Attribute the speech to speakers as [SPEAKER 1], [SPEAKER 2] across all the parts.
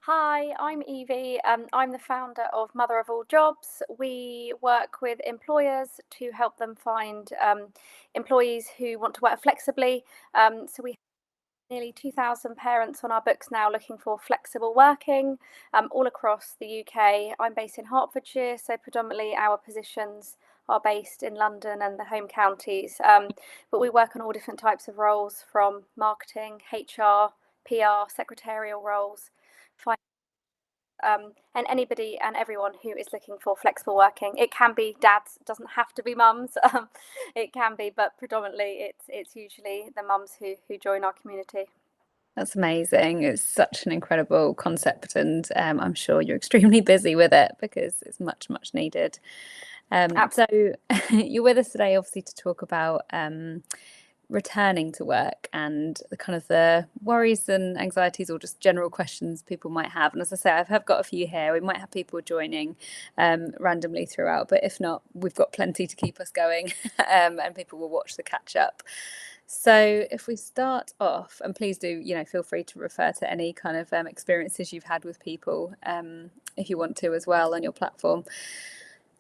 [SPEAKER 1] Hi, I'm Evie. I'm the founder of Mother of All Jobs. We work with employers to help them find employees who want to work flexibly. So we have nearly 2,000 parents on our books now looking for flexible working all across the UK. I'm based in Hertfordshire, so predominantly our positions are based in London and the home counties. But we work on all different types of roles from marketing, HR, PR, secretarial roles, and anybody and everyone who is looking for flexible working. It can be dads, doesn't have to be mums. It can be, but predominantly it's usually the mums who join our community.
[SPEAKER 2] That's amazing. It's such an incredible concept, and I'm sure you're extremely busy with it because it's much, much needed. So
[SPEAKER 1] Absolutely.
[SPEAKER 2] you're with us today, obviously, to talk about returning to work and the kind of the worries and anxieties or just general questions people might have. And as I say, have got a few here. We might have people joining randomly throughout, but if not, we've got plenty to keep us going, and people will watch the catch up. So if we start off, and please do, feel free to refer to any kind of experiences you've had with people, if you want to as well on your platform.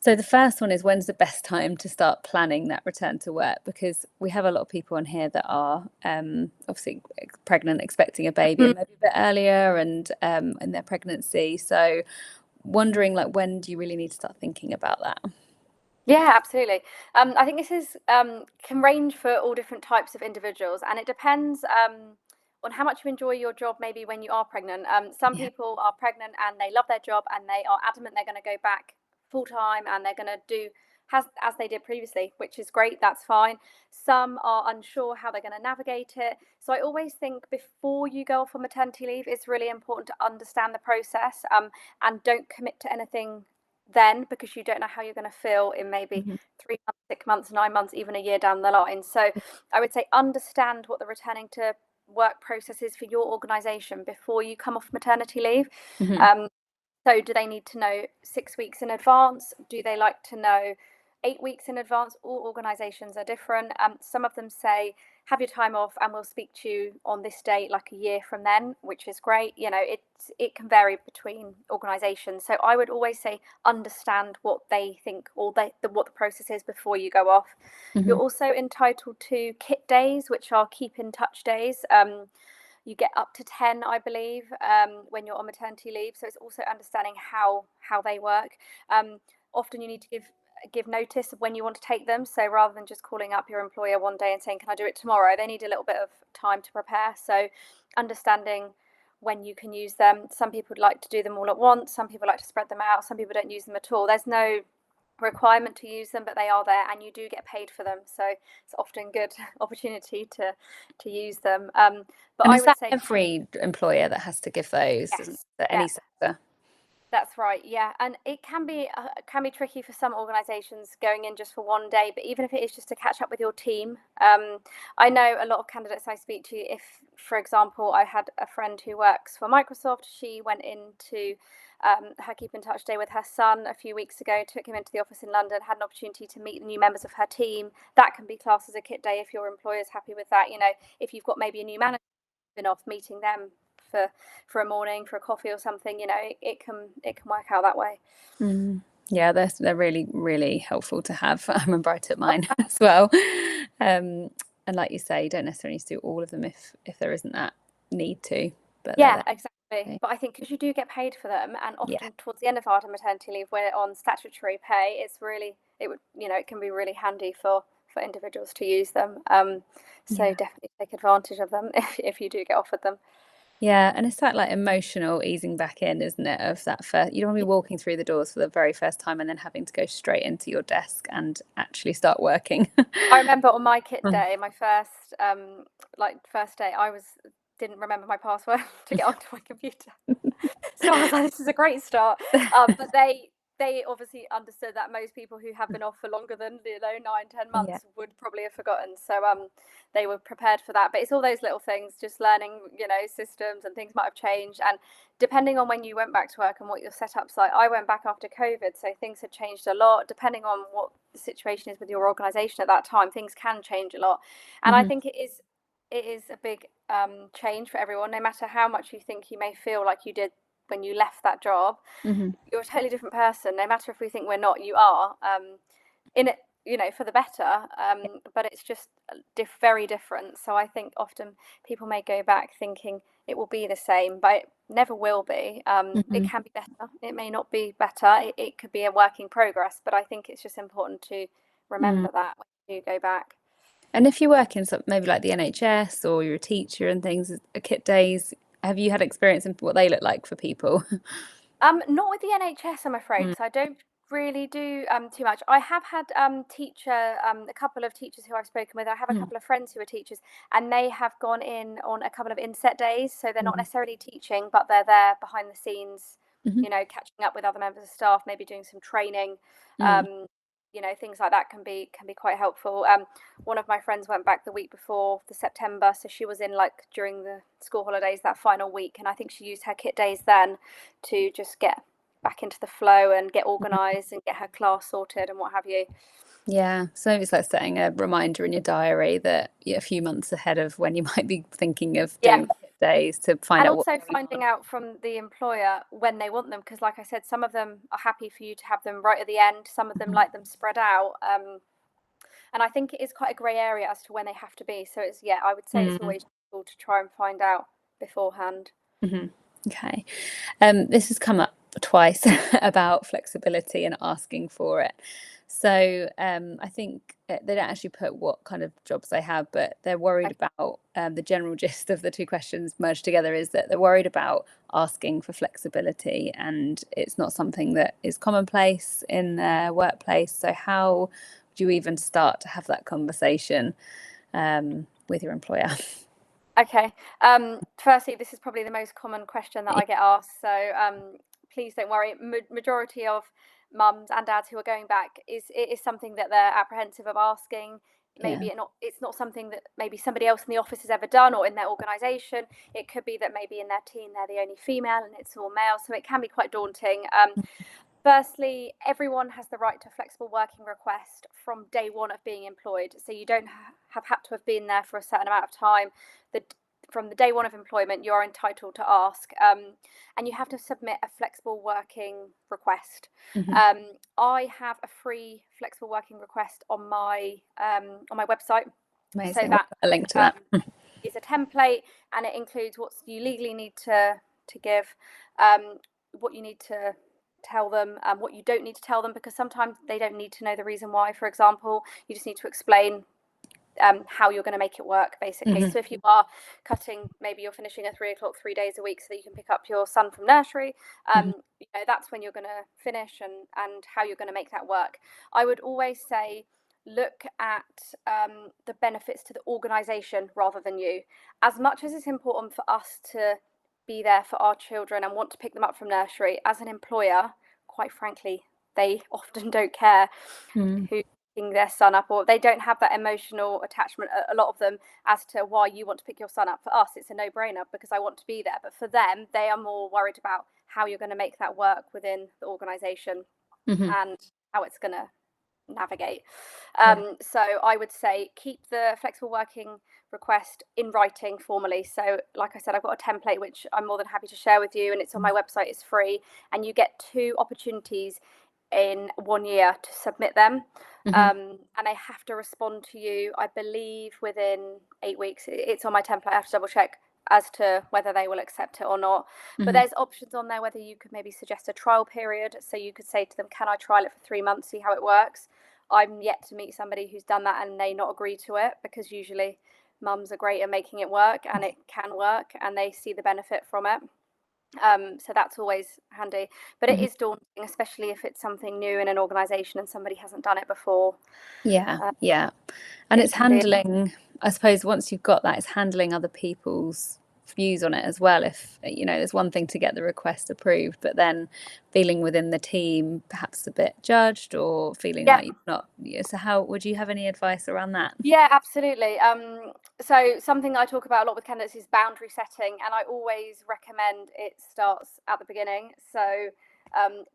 [SPEAKER 2] So the first one is, when's the best time to start planning that return to work? Because we have a lot of people on here that are obviously pregnant, expecting a baby,
[SPEAKER 1] Mhm.
[SPEAKER 2] and maybe a bit earlier, and in their pregnancy. So wondering, like, when do you really need to start thinking about that?
[SPEAKER 1] Yeah, absolutely. I think this is can range for all different types of individuals, and it depends on how much you enjoy your job. Maybe when you are pregnant, some
[SPEAKER 2] Yeah.
[SPEAKER 1] people are pregnant and they love their job and they are adamant they're going to go back full time and they're going to do as they did previously, which is great. That's fine. Some are unsure how they're going to navigate it. So I always think before you go off on maternity leave, it's really important to understand the process and don't commit to anything then, because you don't know how you're going to feel in maybe
[SPEAKER 2] Mhm.
[SPEAKER 1] 3 months, 6 months, 9 months, even a year down the line. So I would say understand what the returning to work process is for your organisation before you come off maternity leave.
[SPEAKER 2] Mhm.
[SPEAKER 1] Um, so do they need to know 6 weeks in advance? Do they like to know 8 weeks in advance? All organisations are different. Some of them say, have your time off and we'll speak to you on this date, like a year from then, which is great. It can vary between organisations. So I would always say understand what they think or what the process is before you go off. You're
[SPEAKER 2] Mhm.
[SPEAKER 1] also entitled to kit days, which are keep in touch days. You get up to 10, I believe, when you're on maternity leave. So it's also understanding how they work. Often you need to give notice of when you want to take them. So rather than just calling up your employer one day and saying, can I do it tomorrow? They need a little bit of time to prepare. So understanding when you can use them. Some people like to do them all at once. Some people like to spread them out. Some people don't use them at all. There's no requirement to use them, but they are there and you do get paid for them. So it's often good opportunity to use them. But
[SPEAKER 2] And
[SPEAKER 1] I
[SPEAKER 2] is
[SPEAKER 1] would
[SPEAKER 2] that
[SPEAKER 1] say
[SPEAKER 2] every employer that has to give those? Isn't
[SPEAKER 1] yes.
[SPEAKER 2] there
[SPEAKER 1] Yeah,
[SPEAKER 2] any sector?
[SPEAKER 1] that's right. Yeah, and it can be tricky for some organisations going in just for one day. But even if it is just to catch up with your team, I know a lot of candidates I speak to. If, for example, I had a friend who works for Microsoft, she went into her keep in touch day with her son a few weeks ago. Took him into the office in London, had an opportunity to meet the new members of her team. That can be classed as a kit day if your employer's happy with that. If you've got maybe a new manager been off, meeting them for for a morning, for a coffee or something, it can work out that way.
[SPEAKER 2] Mm. Yeah, they're really, really helpful to have. I remember I took mine as well. And like you say, you don't necessarily need to do all of them if there isn't that need to, but they're
[SPEAKER 1] Yeah,
[SPEAKER 2] there.
[SPEAKER 1] exactly.
[SPEAKER 2] So,
[SPEAKER 1] But I think because you do get paid for them, and
[SPEAKER 2] yeah.
[SPEAKER 1] often towards the end of our maternity leave, we're on statutory pay. It can be really handy for individuals to use them. So
[SPEAKER 2] Yeah.
[SPEAKER 1] definitely take advantage of them if you do get offered them.
[SPEAKER 2] Yeah, and it's that like emotional easing back in, isn't it? Of that first, you don't want to be walking through the doors for the very first time and then having to go straight into your desk and actually start working.
[SPEAKER 1] I remember on my kit
[SPEAKER 2] Mm.
[SPEAKER 1] day, my first day, I didn't remember my password to get onto my computer. So I was like, this is a great start. But they obviously understood that most people who have been off for longer than 9, 10 months
[SPEAKER 2] Yeah.
[SPEAKER 1] would probably have forgotten. So they were prepared for that. But it's all those little things, just learning, systems and things might have changed. And depending on when you went back to work and what your setup's like, I went back after COVID, so things had changed a lot. Depending on what the situation is with your organisation at that time, things can change a lot. And I
[SPEAKER 2] Hmm.
[SPEAKER 1] think it is a big change for everyone, no matter how much you think you may feel like you did when you left that job,
[SPEAKER 2] Mm-hmm.
[SPEAKER 1] you're a totally different person. No matter if we think we're not, you are, in it, for the better. But it's just very different. So I think often people may go back thinking it will be the same, but it never will be. It
[SPEAKER 2] Mm-hmm.
[SPEAKER 1] can be better. It may not be better. It could be a work in progress. But I think it's just important to
[SPEAKER 2] Mm.
[SPEAKER 1] remember that when you go back.
[SPEAKER 2] And if you work in something maybe like the NHS or you're a teacher and things, kit days, have you had experience in what they look like for people?
[SPEAKER 1] Not with the NHS, I'm afraid,
[SPEAKER 2] Mm.
[SPEAKER 1] because I don't really do too much. I have had a couple of teachers who I've spoken with. I have a
[SPEAKER 2] Mm.
[SPEAKER 1] couple of friends who are teachers, and they have gone in on a couple of inset days. So they're not
[SPEAKER 2] Mm.
[SPEAKER 1] necessarily teaching, but they're there behind the scenes,
[SPEAKER 2] Mm-hmm.
[SPEAKER 1] catching up with other members of staff, maybe doing some training.
[SPEAKER 2] Mm.
[SPEAKER 1] Um, things like that can be quite helpful. One of my friends went back the week before the September, so she was in like during the school holidays that final week, and I think she used her kit days then to just get back into the flow and get organised and get her class sorted and what have you.
[SPEAKER 2] Yeah, so it's like setting a reminder in your diary that you're a few months ahead of when you might be thinking of
[SPEAKER 1] Yeah.
[SPEAKER 2] doing kit days to find
[SPEAKER 1] And
[SPEAKER 2] out what
[SPEAKER 1] also
[SPEAKER 2] you
[SPEAKER 1] finding
[SPEAKER 2] want.
[SPEAKER 1] out from the employer when they want them, because like I said, some of them are happy for you to have them right at the end, some of them
[SPEAKER 2] Mhm.
[SPEAKER 1] like them spread out. And I think it is quite a grey area as to when they have to be. So it's, yeah, I would say it's
[SPEAKER 2] Mm.
[SPEAKER 1] always useful to try and find out beforehand.
[SPEAKER 2] Mhm. Okay. This has come up twice about flexibility and asking for it. So I think they don't actually put what kind of jobs they have, but they're worried
[SPEAKER 1] Okay.
[SPEAKER 2] about the general gist of the two questions merged together is that they're worried about asking for flexibility, and it's not something that is commonplace in their workplace. So how do you even start to have that conversation with your employer?
[SPEAKER 1] Okay. Firstly, this is probably the most common question that I get asked. So please don't worry. Majority of mums and dads who are going back is something that they're apprehensive of asking.
[SPEAKER 2] Yeah.
[SPEAKER 1] Maybe it's not something that maybe somebody else in the office has ever done or in their organisation. It could be that maybe in their team they're the only female and it's all male. So it can be quite daunting. Firstly, everyone has the right to flexible working request from day one of being employed. So you don't have had to have been there for a certain amount of time. From the day one of employment, you're entitled to ask, and you have to submit a flexible working request.
[SPEAKER 2] Hmm.
[SPEAKER 1] I have a free flexible working request on my website, so
[SPEAKER 2] Amazing. We'll
[SPEAKER 1] that
[SPEAKER 2] put a link to that.
[SPEAKER 1] um, is a template, and it includes what you legally need to give, what you need to tell them, what you don't need to tell them, because sometimes they don't need to know the reason why. For example, you just need to explain how you're going to make it work, basically.
[SPEAKER 2] Hmm.
[SPEAKER 1] So if you are cutting, maybe you're finishing at 3 o'clock 3 days a week so that you can pick up your son from nursery,
[SPEAKER 2] Hmm.
[SPEAKER 1] that's when you're going to finish, and how you're going to make that work. I would always say look at the benefits to the organisation rather than you. As much as it's important for us to be there for our children and want to pick them up from nursery, as an employer, quite frankly, they often don't care
[SPEAKER 2] Mm.
[SPEAKER 1] who picking their son up, or they don't have that emotional attachment, a lot of them, as to why you want to pick your son up. For us, it's a no-brainer because I want to be there, but for them, they are more worried about how you're going to make that work within the organisation
[SPEAKER 2] Hmm.
[SPEAKER 1] and how it's going to navigate.
[SPEAKER 2] Yeah.
[SPEAKER 1] So I would say keep the flexible working request in writing formally. So like I said, I've got a template which I'm more than happy to share with you, and it's on my website. It's free, and you get 2 opportunities in 1 year to submit them.
[SPEAKER 2] Hmm.
[SPEAKER 1] And they have to respond to you, I believe, within 8 weeks. It's on my template. I have to double check as to whether they will accept it or not. But
[SPEAKER 2] Hmm.
[SPEAKER 1] there's options on there whether you could maybe suggest a trial period. So you could say to them, can I trial it for 3 months, see how it works? I'm yet to meet somebody who's done that and they not agree to it, because usually mums are great at making it work, and it can work and they see the benefit from it. So that's always handy, but it
[SPEAKER 2] Hmm.
[SPEAKER 1] is daunting, especially if it's something new in an organisation and somebody hasn't done it before.
[SPEAKER 2] Yeah,
[SPEAKER 1] Uh,
[SPEAKER 2] yeah. And
[SPEAKER 1] it
[SPEAKER 2] it's
[SPEAKER 1] can be.
[SPEAKER 2] handling, I suppose, once you've got that, it's handling other people's views on it as well. If, there's one thing to get the request approved, but then feeling within the team perhaps a bit judged or feeling
[SPEAKER 1] Yeah,
[SPEAKER 2] like you're not. So, how would you have any advice around that?
[SPEAKER 1] yeah, absolutely. So something I talk about a lot with candidates is boundary setting, and I always recommend it starts at the beginning. So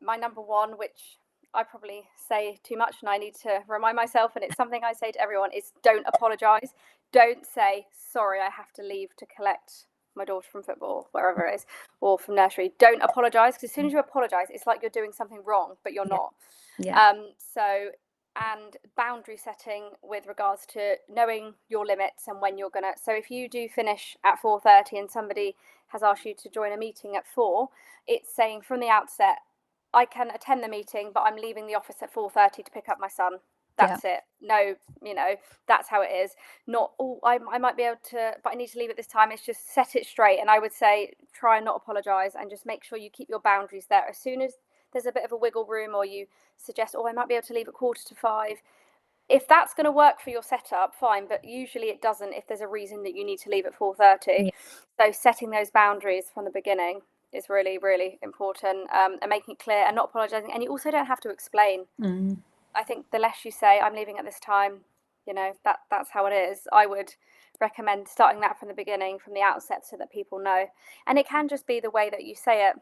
[SPEAKER 1] my number one, which I probably say too much and I need to remind myself, and it's something I say to everyone, is don't apologize. Don't say sorry, I have to leave to collect my daughter from football, wherever it is, or from nursery, don't apologise, because as soon as you apologise, it's like you're doing something wrong, but you're
[SPEAKER 2] Yeah.
[SPEAKER 1] not.
[SPEAKER 2] Yeah.
[SPEAKER 1] And boundary setting with regards to knowing your limits and when you're gonna. So if you do finish at 4:30 and somebody has asked you to join a meeting at 4, it's saying from the outset, I can attend the meeting, but I'm leaving the office at 4:30 to pick up my son.
[SPEAKER 2] Yeah.
[SPEAKER 1] That's it. No, that's how it is. Not, oh, I might be able to, but I need to leave at this time. It's just set it straight. And I would say try and not apologise, and just make sure you keep your boundaries there. As soon as there's a bit of a wiggle room, or you suggest, oh, I might be able to leave at 4:45. If that's going to work for your setup, fine, but usually it doesn't if there's a reason that you need to leave at 4:30.
[SPEAKER 2] Yeah.
[SPEAKER 1] So setting those boundaries from the beginning is really, really important, and making it clear and not apologising. And you also don't have to explain.
[SPEAKER 2] Mm.
[SPEAKER 1] I think the less you say, I'm leaving at this time, that's how it is. I would recommend starting that from the beginning, from the outset, so that people know. And it can just be the way that you say it.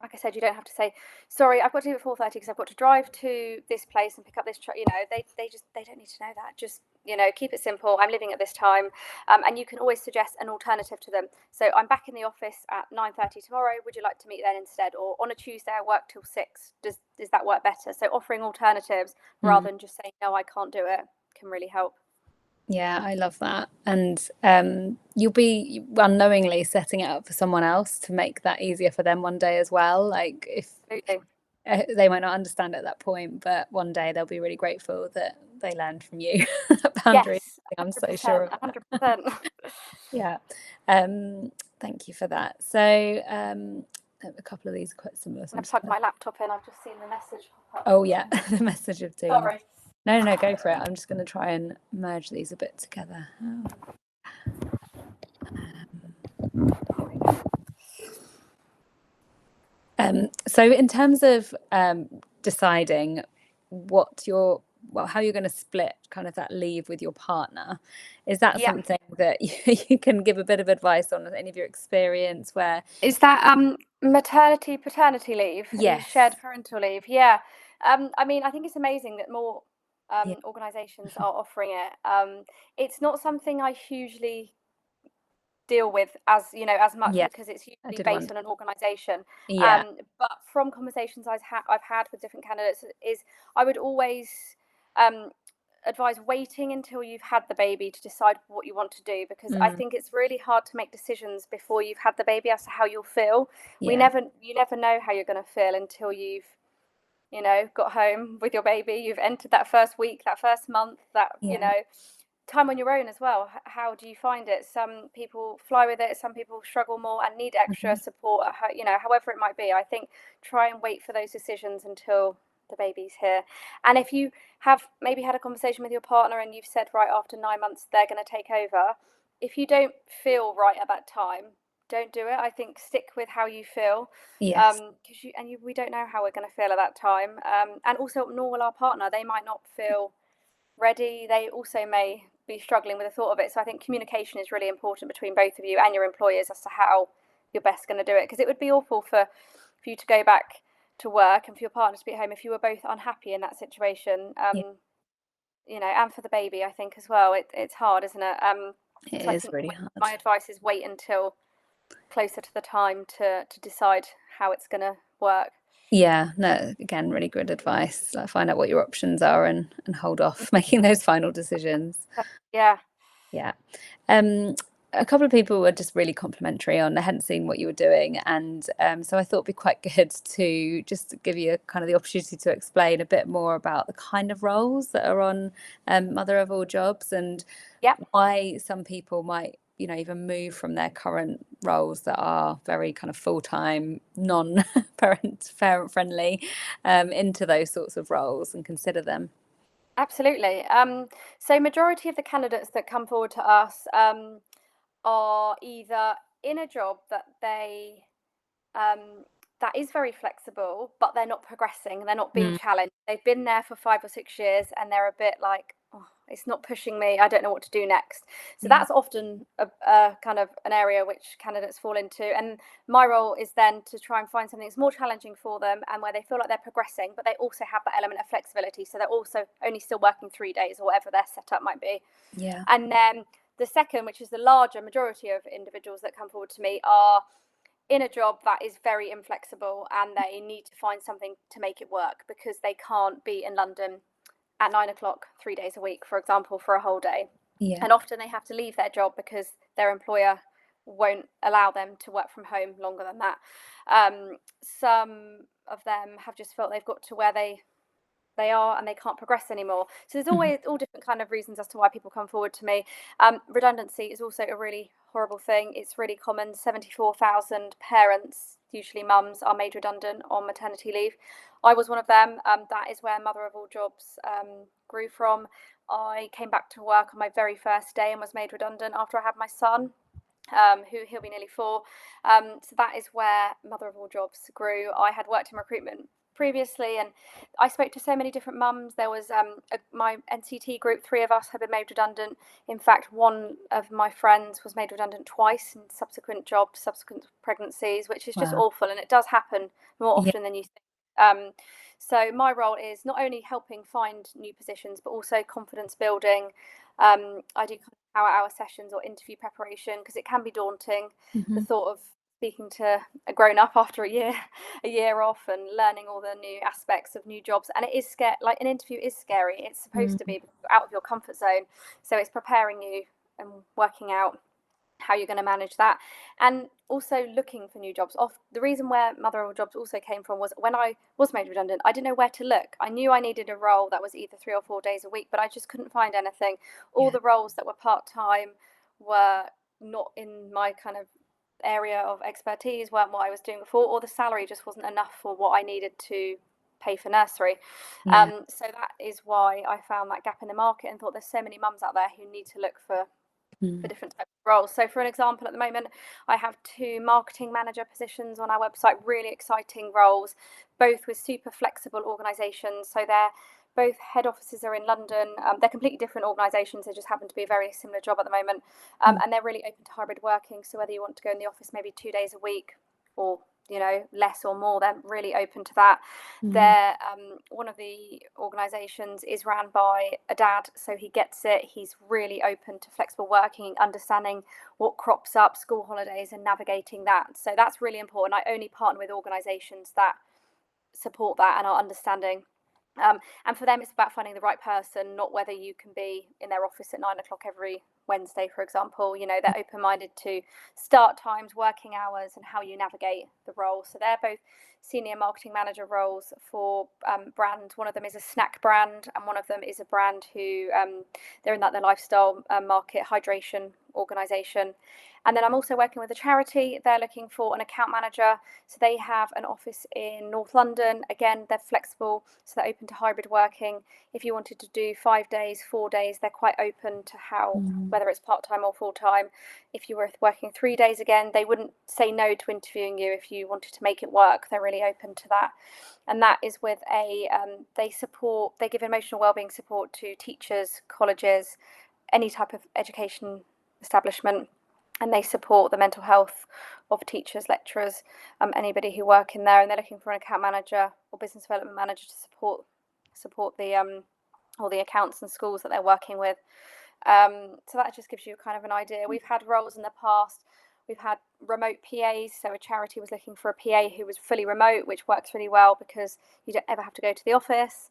[SPEAKER 1] Like I said, you don't have to say, sorry, I've got to leave at 4:30 because I've got to drive to this place and pick up this truck. They don't need to know that. Just, keep it simple. I'm leaving at this time. And you can always suggest an alternative to them. So I'm back in the office at 9:30 tomorrow. Would you like to meet then instead? Or on a Tuesday, I work till 6. Does that work better? So offering alternatives rather than just saying, no, I can't do it, can really help.
[SPEAKER 2] Yeah, I love that. And you'll be unknowingly setting it up for someone else to make that easier for them one day as well. Like if
[SPEAKER 1] Absolutely.
[SPEAKER 2] they might not understand at that point, but one day they'll be really grateful that they learned from you. Boundaries.
[SPEAKER 1] Yes,
[SPEAKER 2] I'm so sure
[SPEAKER 1] 100%.
[SPEAKER 2] of that.
[SPEAKER 1] 100%.
[SPEAKER 2] Yeah. Thank you for that. So a couple of these are quite similar. So
[SPEAKER 1] I'm
[SPEAKER 2] I'm
[SPEAKER 1] going to
[SPEAKER 2] just
[SPEAKER 1] plug
[SPEAKER 2] gonna...
[SPEAKER 1] my laptop in. I've just seen the message pop up.
[SPEAKER 2] Oh yeah, the message of doom.
[SPEAKER 1] Sorry.
[SPEAKER 2] No, no, go for it. I'm just going to try and merge these a bit together. So in terms of deciding how you're going to split kind of that leave with your partner, is that
[SPEAKER 1] Yeah.
[SPEAKER 2] something that you can give a bit of advice on, any of your experience where?
[SPEAKER 1] Is that maternity, paternity leave? Are you shared
[SPEAKER 2] Yes.
[SPEAKER 1] parental leave? Yeah. I mean, I think it's amazing that more
[SPEAKER 2] Yeah.
[SPEAKER 1] organisations are offering it. It's not something I hugely deal with as much,
[SPEAKER 2] Yeah.
[SPEAKER 1] because it's
[SPEAKER 2] I
[SPEAKER 1] usually
[SPEAKER 2] did
[SPEAKER 1] based
[SPEAKER 2] wonder.
[SPEAKER 1] on an organisation.
[SPEAKER 2] Yeah.
[SPEAKER 1] But from conversations I've had with different candidates, is I would always um, advise waiting until you've had the baby to decide what you want to do, because I
[SPEAKER 2] Mm,
[SPEAKER 1] think it's really hard to make decisions before you've had the baby as to how you'll feel.
[SPEAKER 2] yeah.
[SPEAKER 1] You never know how you're going to feel until you've got home with your baby, you've entered that first week, that first month, that
[SPEAKER 2] Yeah.
[SPEAKER 1] time on your own as well. How do you find it? Some people fly with it, some people struggle more and need extra
[SPEAKER 2] Mhm.
[SPEAKER 1] support, however it might be. I think try and wait for those decisions until the baby's here. And if you have maybe had a conversation with your partner and you've said, right, after 9 months they're going to take over, if you don't feel right at that time, don't do it. I think stick with how you feel,
[SPEAKER 2] Yes.
[SPEAKER 1] because we don't know how we're going to feel at that time. And also, nor will our partner. They might not feel ready. They also may be struggling with the thought of it. So I think communication is really important between both of you and your employers as to how you're best going to do it. Because it would be awful for you to go back to work and for your partner to be at home if you were both unhappy in that situation.
[SPEAKER 2] Yeah.
[SPEAKER 1] And for the baby, I think as well. It's hard, isn't it?
[SPEAKER 2] It
[SPEAKER 1] So I
[SPEAKER 2] is
[SPEAKER 1] think
[SPEAKER 2] really hard.
[SPEAKER 1] my advice is wait until closer to the time to decide how it's going to work.
[SPEAKER 2] Yeah, no, again, really good advice. Like, find out what your options are and hold off making those final decisions.
[SPEAKER 1] Yeah.
[SPEAKER 2] Yeah. A couple of people were just really complimentary on, they hadn't seen what you were doing. And so I thought it'd be quite good to just give you kind of the opportunity to explain a bit more about the kind of roles that are on Mother of All Jobs, and
[SPEAKER 1] Yeah.
[SPEAKER 2] why some people might, even move from their current roles that are very kind of full-time, non-parent friendly, into those sorts of roles and consider them.
[SPEAKER 1] Absolutely. So majority of the candidates that come forward to us are either in a job um, that is very flexible, but they're not progressing. They're not being
[SPEAKER 2] Mm,
[SPEAKER 1] challenged. They've been there for 5 or 6 years, and they're a bit like, oh, it's not pushing me. I don't know what to do next. So
[SPEAKER 2] yeah.
[SPEAKER 1] that's often a kind of an area which candidates fall into. And my role is then to try and find something that's more challenging for them and where they feel like they're progressing, but they also have that element of flexibility. So they're also only still working 3 days or whatever their setup might be.
[SPEAKER 2] Yeah.
[SPEAKER 1] And then The second, which is the larger majority of individuals that come forward to me, are in a job that is very inflexible and they need to find something to make it work because they can't be in London at 9 o'clock 3 days a week, for example, for a whole day.
[SPEAKER 2] Yeah.
[SPEAKER 1] And often they have to leave their job because their employer won't allow them to work from home longer than that. Some of them have just felt they've got to where they are and they can't progress anymore. So there's always all different kind of reasons as to why people come forward to me. Redundancy is also a really horrible thing. It's really common. 74,000 parents, usually mums, are made redundant on maternity leave. I was one of them. That is where Mother of All Jobs grew from. I came back to work on my very first day and was made redundant after I had my son. Who he'll be nearly 4. So that is where Mother of All Jobs grew. I had worked in recruitment previously, and I spoke to so many different mums. There was my NCT group, 3 of us had been made redundant. In fact, one of my friends was made redundant twice in subsequent jobs, subsequent pregnancies, which is just
[SPEAKER 2] Wow.
[SPEAKER 1] awful, and it does happen more
[SPEAKER 2] Yeah.
[SPEAKER 1] often than you think. So my role is not only helping find new positions, but also confidence building. I do hour sessions or interview preparation because it can be daunting, the thought of speaking to a grown up after a year off and learning all the new aspects of new jobs. And it is scary. Like, an interview is scary. It's supposed to be out of your comfort zone, so it's preparing you and working out how you're going to manage that, and also looking for new jobs. Off the reason where Mother of All Jobs also came from was when I was made redundant, I didn't know where to look. I knew I needed a role that was either 3 or 4 days a week, but I just couldn't find anything. All
[SPEAKER 2] Yeah.
[SPEAKER 1] the roles that were part-time were not in my kind of area of expertise, weren't what I was doing before, or the salary just wasn't enough for what I needed to pay for nursery.
[SPEAKER 2] Yeah.
[SPEAKER 1] So that is why I found that gap in the market and thought there's so many mums out there who need to look for different types of roles. So for an example, at the moment, I have 2 marketing manager positions on our website, really exciting roles, both with super flexible organisations. So they're both head offices are in London. They're completely different organisations. They just happen to be a very similar job at the moment. And they're really open to hybrid working. So whether you want to go in the office maybe 2 days a week or less or more, they're really open to that. They're one of the organisations is ran by a dad, so he gets it. He's really open to flexible working, understanding what crops up, school holidays, and navigating that. So that's really important. I only partner with organisations that support that and are understanding. And for them, it's about finding the right person, not whether you can be in their office at 9 o'clock every Wednesday, for example. They're open-minded to start times, working hours, and how you navigate the role. So they're both senior marketing manager roles for brands. One of them is a snack brand, and one of them is a brand who they're in the lifestyle market, hydration organisation. And then I'm also working with a charity. They're looking for an account manager. So they have an office in North London. Again, they're flexible, so they're open to hybrid working. If you wanted to do 5 days, 4 days, they're quite open to whether it's part-time or full-time. If you were working 3 days, again, they wouldn't say no to interviewing you if you wanted to make it work. They're really open to that. And that is with they give emotional wellbeing support to teachers, colleges, any type of education establishment, and they support the mental health of teachers, lecturers, anybody who work in there. And they're looking for an account manager or business development manager to support the all the accounts and schools that they're working with. So that just gives you kind of an idea. We've had roles in the past. We've had remote PAs, so a charity was looking for a PA who was fully remote, which works really well because you don't ever have to go to the office.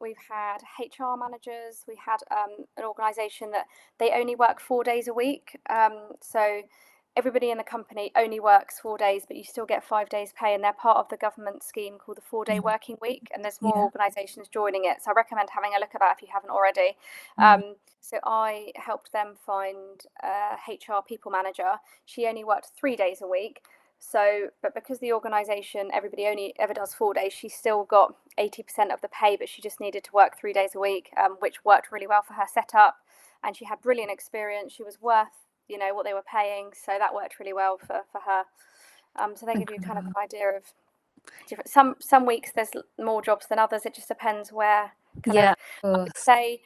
[SPEAKER 1] We've had HR managers. We had an organisation that they only work 4 days a week. So everybody in the company only works 4 days, but you still get 5 days pay, and they're part of the government scheme called the 4-day working week, and there's more
[SPEAKER 2] Yeah.
[SPEAKER 1] organisations joining it. So I recommend having a look at that if you haven't already. So I helped them find a HR people manager. She only worked 3 days a week. So, but because the organisation, everybody only ever does 4 days, she still got 80% of the pay, but she just needed to work 3 days a week, which worked really well for her setup. And she had brilliant experience. She was worth, what they were paying. So that worked really well for her. So they give you kind of an idea of different. Some weeks there's more jobs than others. It just depends where kind of.
[SPEAKER 2] Yeah, of
[SPEAKER 1] I would
[SPEAKER 2] course.
[SPEAKER 1] say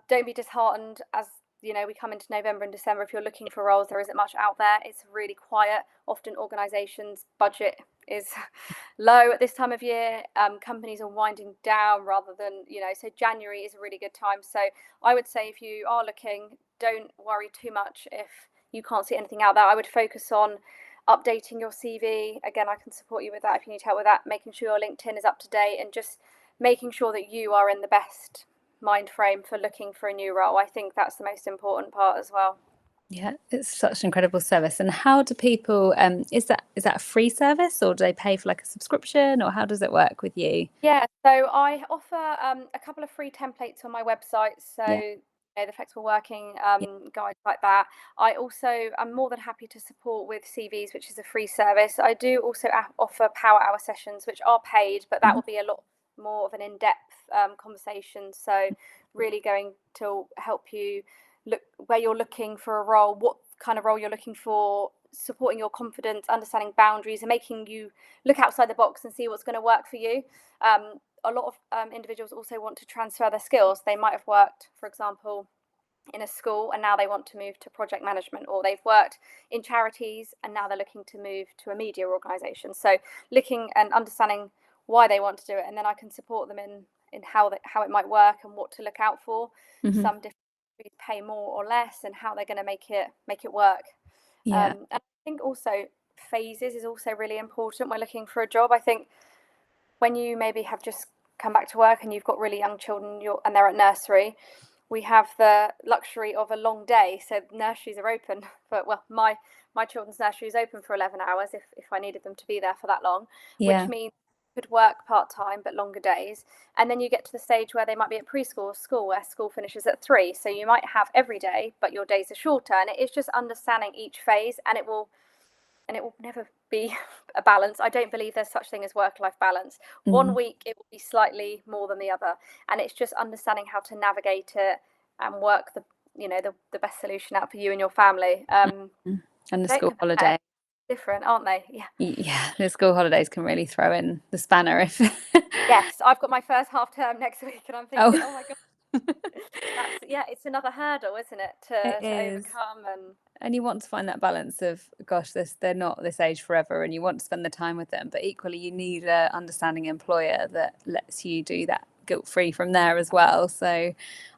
[SPEAKER 1] don't be disheartened as we come into November and December. If you're looking for roles, there isn't much out there. It's really quiet. Often organisations' budget is low at this time of year. Companies are winding down rather than, so January is a really good time. So I would say if you are looking, don't worry too much if you can't see anything out there. I would focus on updating your CV. Again, I can support you with that if you need help with that, making sure your LinkedIn is up to date and just making sure that you are in the best mind frame for looking for a new role. I think that's the most important part as well.
[SPEAKER 2] Yeah, it's such an incredible service. And how do people, is that a free service, or do they pay for like a subscription, or how does it work with you?
[SPEAKER 1] Yeah, so I offer a couple of free templates on my website.
[SPEAKER 2] Yeah.
[SPEAKER 1] So, the flexible working
[SPEAKER 2] Yeah.
[SPEAKER 1] guides like that. I'm more than happy to support with CVs, which is a free service. I do also offer power hour sessions, which are paid, but that
[SPEAKER 2] Mhm.
[SPEAKER 1] will be a lot more of an in-depth conversation. So, really going to help you look where you're looking for a role, what kind of role you're looking for, supporting your confidence, understanding boundaries, and making you look outside the box and see what's going to work for you. A lot of individuals also want to transfer their skills. They might have worked, for example, in a school and now they want to move to project management, or they've worked in charities and now they're looking to move to a media organisation. So looking and understanding why they want to do it, and then I can support them in how it might work and what to look out for.
[SPEAKER 2] Mhm.
[SPEAKER 1] Some different pay more or less, and how they're going to make it work.
[SPEAKER 2] Yeah.
[SPEAKER 1] And I think also phases is also really important when looking for a job. I think when you maybe have just come back to work and you've got really young children and they're at nursery, we have the luxury of a long day. So nurseries are open for, well, my children's nursery is open for 11 hours if I needed them to be there for that long, which
[SPEAKER 2] Yeah.
[SPEAKER 1] means you could work part-time but longer days. And then you get to the stage where they might be at preschool or school, where school finishes at 3. So you might have every day, but your days are shorter. And it is just understanding each phase, and it will never be a balance. I don't believe there's such thing as work-life balance. One
[SPEAKER 2] Mhm.
[SPEAKER 1] week it will be slightly more than the other, and it's just understanding how to navigate it and work the best solution out for you and your family.
[SPEAKER 2] Mhm. And the
[SPEAKER 1] Don't
[SPEAKER 2] school
[SPEAKER 1] compare.
[SPEAKER 2] holiday.
[SPEAKER 1] Different, aren't they? Yeah.
[SPEAKER 2] Yeah, the school holidays can really throw in the spanner if
[SPEAKER 1] Yes, I've got my first half term next week, and I'm thinking,
[SPEAKER 2] oh
[SPEAKER 1] oh my god, it's another hurdle, isn't it,
[SPEAKER 2] it
[SPEAKER 1] to
[SPEAKER 2] is.
[SPEAKER 1] overcome and.
[SPEAKER 2] And you want to find that balance of, gosh, they're not this age forever, and you want to spend the time with them, but equally you need a understanding employer that lets you do that guilt free from there as well. So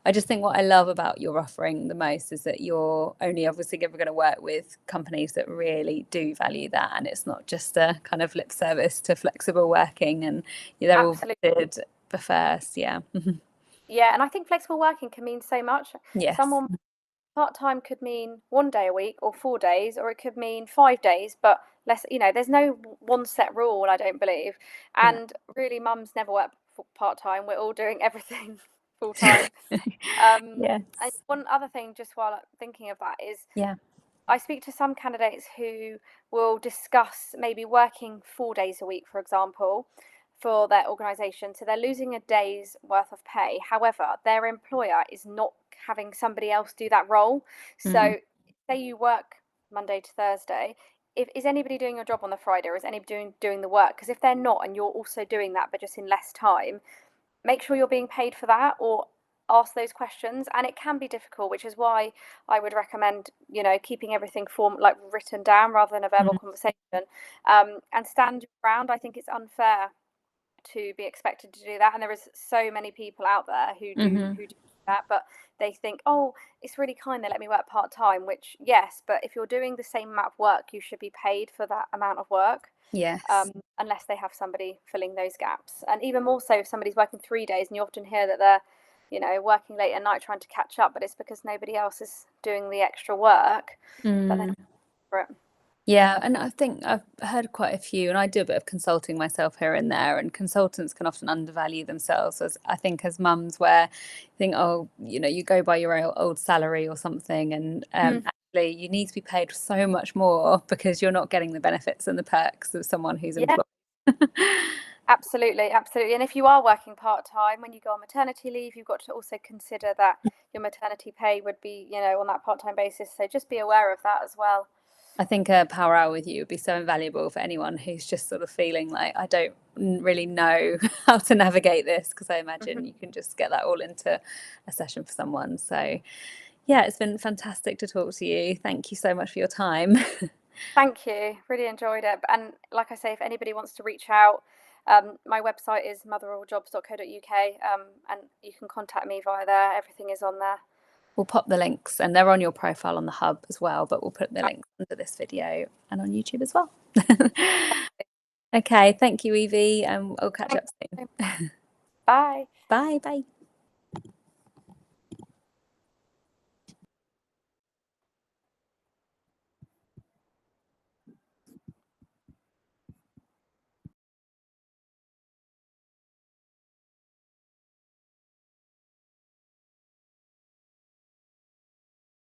[SPEAKER 2] I just think what I love about your offering the most is that you're only obviously ever going to work with companies that really do value that, and it's not just a kind of lip service to flexible working, and they're all
[SPEAKER 1] Absolutely.
[SPEAKER 2] vetted first. Yeah.
[SPEAKER 1] Yeah, and I think flexible working can mean so much.
[SPEAKER 2] Yes.
[SPEAKER 1] Someone part-time could mean 1 day a week or 4 days, or it could mean 5 days, but less, there's no one set rule, I don't believe.
[SPEAKER 2] Yeah.
[SPEAKER 1] And really, mums never work part-time. We're all doing everything full-time. And
[SPEAKER 2] Yes.
[SPEAKER 1] one other thing, just while I'm thinking of that, is
[SPEAKER 2] Yeah.
[SPEAKER 1] I speak to some candidates who will discuss maybe working 4 days a week, for example, for their organisation. So they're losing a day's worth of pay. However, their employer is not having somebody else do that role.
[SPEAKER 2] Mm.
[SPEAKER 1] So say you work Monday to Thursday. Is anybody doing your job on the Friday, or is anybody doing the work? Because if they're not, and you're also doing that, but just in less time, make sure you're being paid for that, or ask those questions. And it can be difficult, which is why I would recommend keeping everything like written down rather than a verbal
[SPEAKER 2] Mm.
[SPEAKER 1] conversation, and stand your ground. I think it's unfair to be expected to do that, and there is so many people out there
[SPEAKER 2] Mhm.
[SPEAKER 1] who do that, but they think, oh, it's really kind they let me work part-time, which, yes, but if you're doing the same amount of work, you should be paid for that amount of work.
[SPEAKER 2] Yes.
[SPEAKER 1] Unless they have somebody filling those gaps. And even more so if somebody's working 3 days, and you often hear that they're, working late at night trying to catch up, but it's because nobody else is doing the extra work, but then
[SPEAKER 2] Mm.
[SPEAKER 1] for it.
[SPEAKER 2] Yeah, and I think I've heard quite a few, and I do a bit of consulting myself here and there, and consultants can often undervalue themselves, as I think as mums, where you think, oh, you go by your old salary or something, and
[SPEAKER 1] Mm.
[SPEAKER 2] actually you need to be paid so much more because you're not getting the benefits and the perks of someone who's
[SPEAKER 1] Yeah,
[SPEAKER 2] employed.
[SPEAKER 1] absolutely, absolutely. And if you are working part-time, when you go on maternity leave, you've got to also consider that your maternity pay would be, on that part-time basis. So just be aware of that as well.
[SPEAKER 2] I think a power hour with you would be so invaluable for anyone who's just sort of feeling like, I don't really know how to navigate this, because I imagine
[SPEAKER 1] Mhm.
[SPEAKER 2] you can just get that all into a session for someone. So Yeah, it's been fantastic to talk to you. Thank you so much for your time.
[SPEAKER 1] Thank you. Really enjoyed it. And like I say, if anybody wants to reach out, my website is motheralljobs.co.uk, and you can contact me via there. Everything is on there.
[SPEAKER 2] We'll pop the links, and they're on your profile on the hub as well, but we'll put the links under this video and on YouTube as well. Okay, thank you, Evie, and we'll catch up soon.
[SPEAKER 1] Bye.
[SPEAKER 2] Bye, bye.